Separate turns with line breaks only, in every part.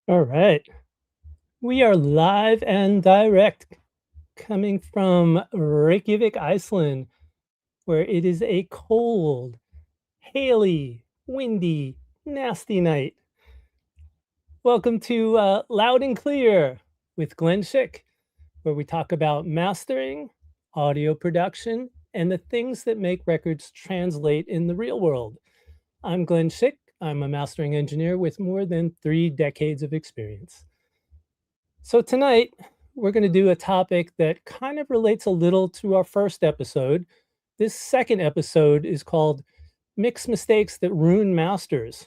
All right. We are live and direct coming from Reykjavik, Iceland, where it is a cold, haily, windy, nasty night. Welcome to Loud and Clear with Glenn Schick, where we talk about mastering, audio production, and the things that make records translate in the real world. I'm Glenn Schick. I'm a mastering engineer with more than 3 decades of experience. So tonight, we're going to do a topic that kind of relates a little to our first episode. This second episode is called Mix Mistakes That Ruin Masters.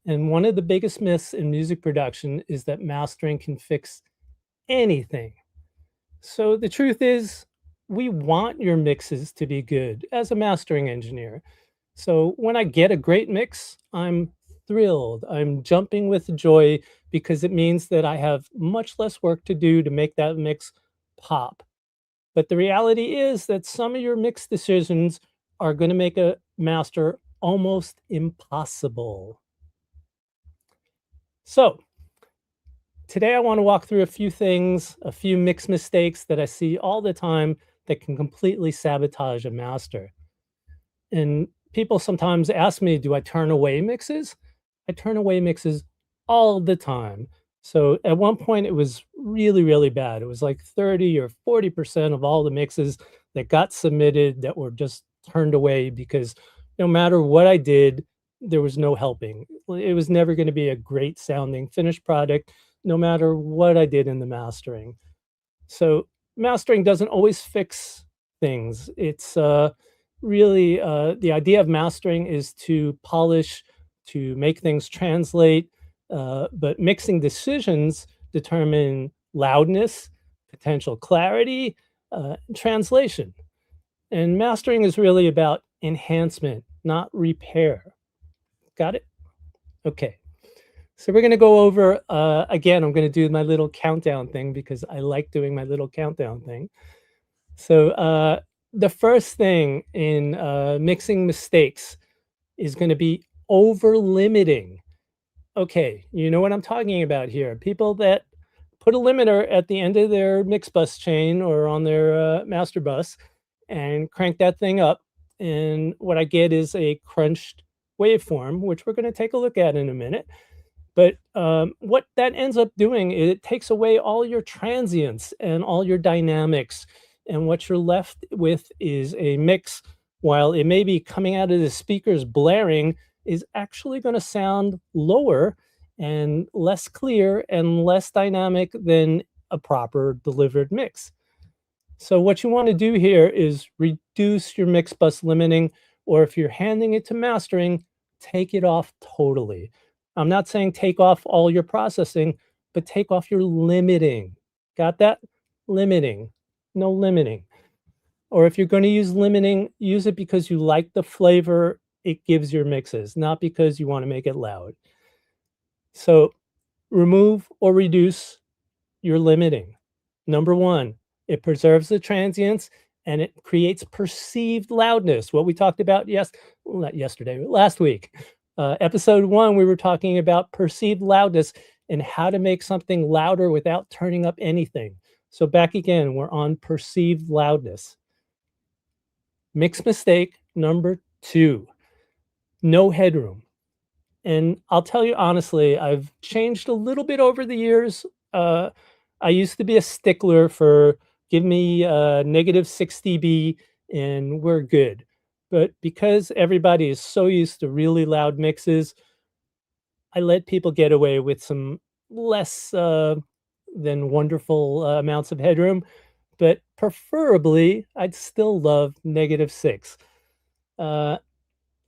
And one of the biggest myths in music production is that mastering can fix anything. So the truth is, we want your mixes to be good as a mastering engineer. So when I get a great mix, I'm thrilled. I'm jumping with joy because it means that I have much less work to do to make that mix pop. But the reality is that some of your mix decisions are going to make a master almost impossible. So today I want to walk through a few things, a few mix mistakes that I see all the time that can completely sabotage a master. And people sometimes ask me, do I turn away mixes? I turn away mixes all the time. So at one point, it was really, really bad. It was like 30 or 40% of all the mixes that got submitted that were just turned away because no matter what I did, there was no helping. It was never going to be a great sounding finished product, no matter what I did in the mastering. So mastering doesn't always fix things. It's really the idea of mastering is to polish, to make things translate, but mixing decisions determine loudness, potential clarity, translation. And mastering is really about enhancement, not repair. Got it? Okay. So we're going to go over again. I'm going to do my little countdown thing because I like doing my little countdown thing. So the first thing in mixing mistakes is going to be over limiting. Okay, you know what I'm talking about here. People that put a limiter at the end of their mix bus chain or on their master bus and crank that thing up. And what I get is a crunched waveform, which we're going to take a look at in a minute. But what that ends up doing is it takes away all your transients and all your dynamics. And what you're left with is a mix, while it may be coming out of the speakers blaring, is actually going to sound lower and less clear and less dynamic than a proper delivered mix. So what you want to do here is reduce your mix bus limiting, or if you're handing it to mastering, take it off totally. I'm not saying take off all your processing, but take off your limiting. Got that? Limiting. No limiting. Or if you're going to use limiting, use it because you like the flavor it gives your mixes, not because you want to make it loud. So remove or reduce your limiting. Number one, it preserves the transients and it creates perceived loudness. What we talked about not yesterday, last week. Episode 1, we were talking about perceived loudness and how to make something louder without turning up anything. So back again, we're on perceived loudness. Mix mistake number 2, no headroom. And I'll tell you honestly, I've changed a little bit over the years. I used to be a stickler for give me -6 dB and we're good. But because everybody is so used to really loud mixes, I let people get away with some less than wonderful amounts of headroom. But preferably, I'd still love -6. Uh,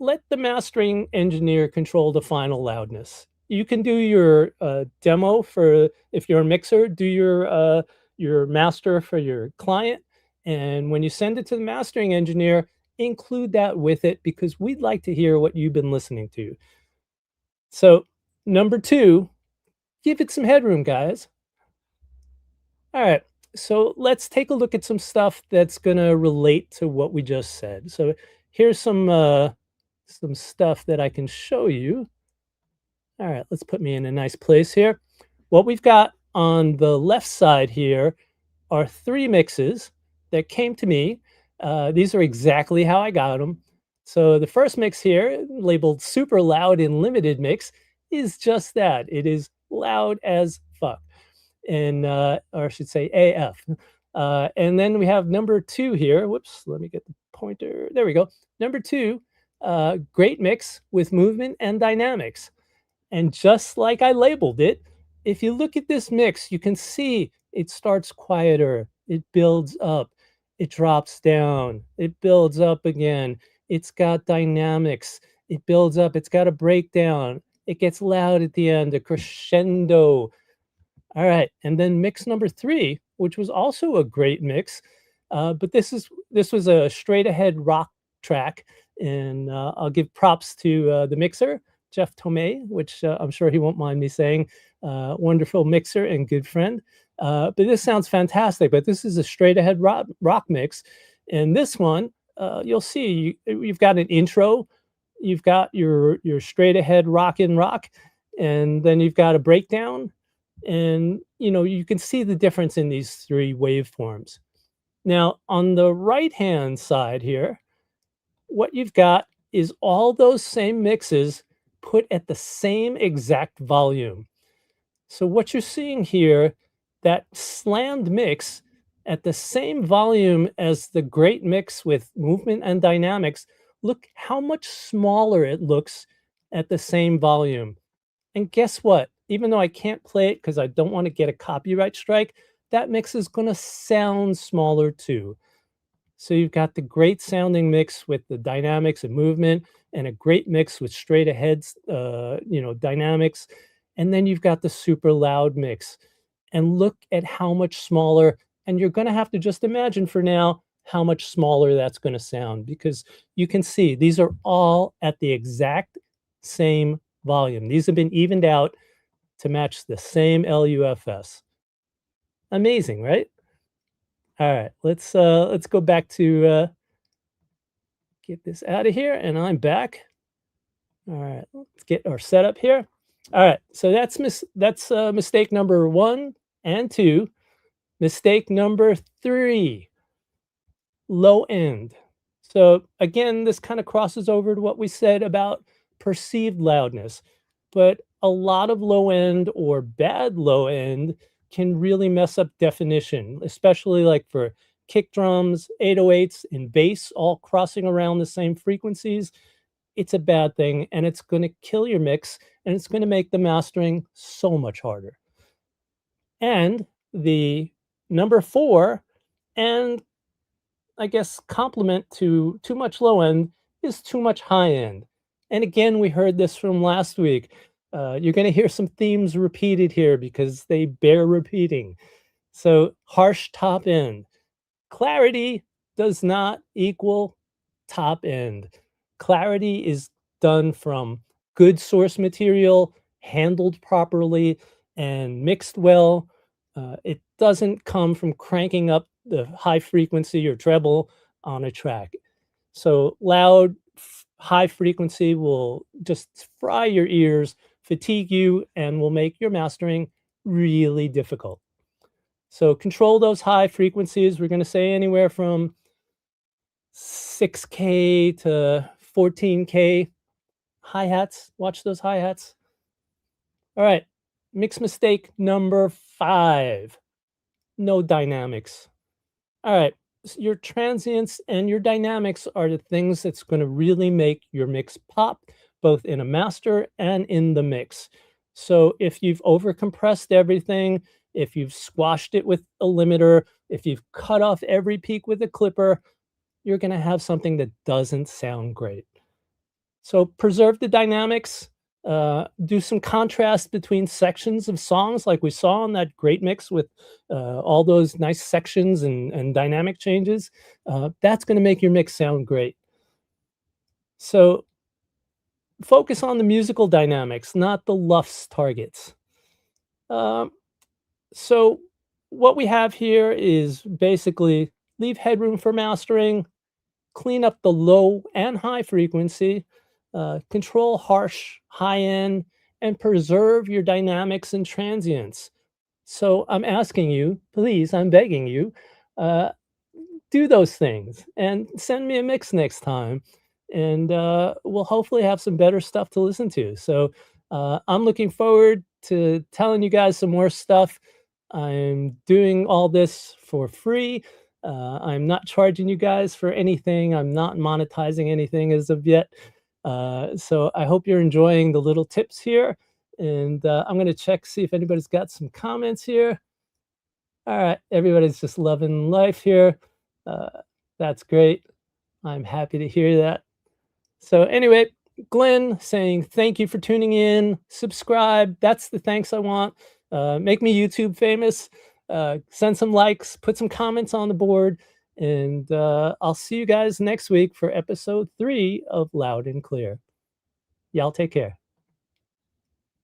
Let the mastering engineer control the final loudness. You can do your demo for if you're a mixer, do your master for your client, and when you send it to the mastering engineer, include that with it because we'd like to hear what you've been listening to. So, number 2, give it some headroom, guys. All right. So let's take a look at some stuff that's going to relate to what we just said. So here's some stuff that I can show you. All right, let's put me in a nice place here. what we've got on the left side here are 3 mixes that came to me. These are exactly how I got them. So the first mix here, labeled super loud and limited mix, is just that. It is loud as fuck. And or I should say AF. And then we have number 2 here. Whoops, let me get the pointer. There we go. Number 2, great mix with movement and dynamics. And just like I labeled it, if you look at this mix, you can see it starts quieter, it builds up, it drops down, it builds up again. It's got dynamics, it builds up, it's got a breakdown, it gets loud at the end, a crescendo. All right, and then mix number 3, which was also a great mix, but this was a straight ahead rock track, and I'll give props to the mixer, Jeff Tomei, which I'm sure he won't mind me saying, wonderful mixer and good friend. But this sounds fantastic. But this is a straight ahead rock mix, and this one you'll see you've got an intro, you've got your straight ahead rock, and then you've got a breakdown, and you can see the difference in these 3 waveforms. Now, on the right-hand side here, what you've got is all those same mixes put at the same exact volume. So what you're seeing here, that slammed mix at the same volume as the great mix with movement and dynamics, look how much smaller it looks at the same volume. And guess what? Even though I can't play it because I don't want to get a copyright strike, that mix is going to sound smaller too. So you've got the great sounding mix with the dynamics and movement, and a great mix with straight ahead, dynamics, and then you've got the super loud mix. And look at how much smaller. And you're going to have to just imagine for now how much smaller that's going to sound, because you can see these are all at the exact same volume. These have been evened out to match the same LUFS. Amazing, right? All right, let's go back to get this out of here, and I'm back. All right, let's get our setup here. All right, so that's mistake number 1 and 2. Mistake number 3, low end. So again, this kind of crosses over to what we said about perceived loudness, but a lot of low end or bad low end can really mess up definition, especially like for kick drums, 808s, and bass all crossing around the same frequencies. It's a bad thing, and it's going to kill your mix, and it's going to make the mastering so much harder. And the number 4, and I guess complement to too much low end, is too much high end. And again, we heard this from last week. You're going to hear some themes repeated here because they bear repeating. So harsh top end. Clarity does not equal top end. Clarity is done from good source material, handled properly, and mixed well. It doesn't come from cranking up the high frequency or treble on a track. So loud, high frequency will just fry your ears, fatigue you, and will make your mastering really difficult. So control those high frequencies. We're going to say anywhere from 6K to 14K hi-hats. Watch those hi-hats. All right, mix mistake number 5, no dynamics. All right, your transients and your dynamics are the things that's going to really make your mix pop, both in a master and in the mix. So if you've overcompressed everything, if you've squashed it with a limiter, if you've cut off every peak with a clipper, you're going to have something that doesn't sound great. So preserve the dynamics, do some contrast between sections of songs like we saw on that great mix with all those nice sections and dynamic changes. That's going to make your mix sound great. So focus on the musical dynamics, not the LUFS targets. So what we have here is basically leave headroom for mastering, clean up the low and high frequency, control harsh, high end, and preserve your dynamics and transients. So I'm asking you, please, I'm begging you, uh, do those things and send me a mix next time. And we'll hopefully have some better stuff to listen to. So I'm looking forward to telling you guys some more stuff. I'm doing all this for free. I'm not charging you guys for anything. I'm not monetizing anything as of yet. So I hope you're enjoying the little tips here. And I'm going to check, see if anybody's got some comments here. All right, everybody's just loving life here. Uh, that's great. I'm happy to hear that. So anyway, Glenn saying thank you for tuning in. Subscribe. That's the thanks I want. Make me YouTube famous. Send some likes. Put some comments on the board. And I'll see you guys next week for episode 3 of Loud and Clear. Y'all take care.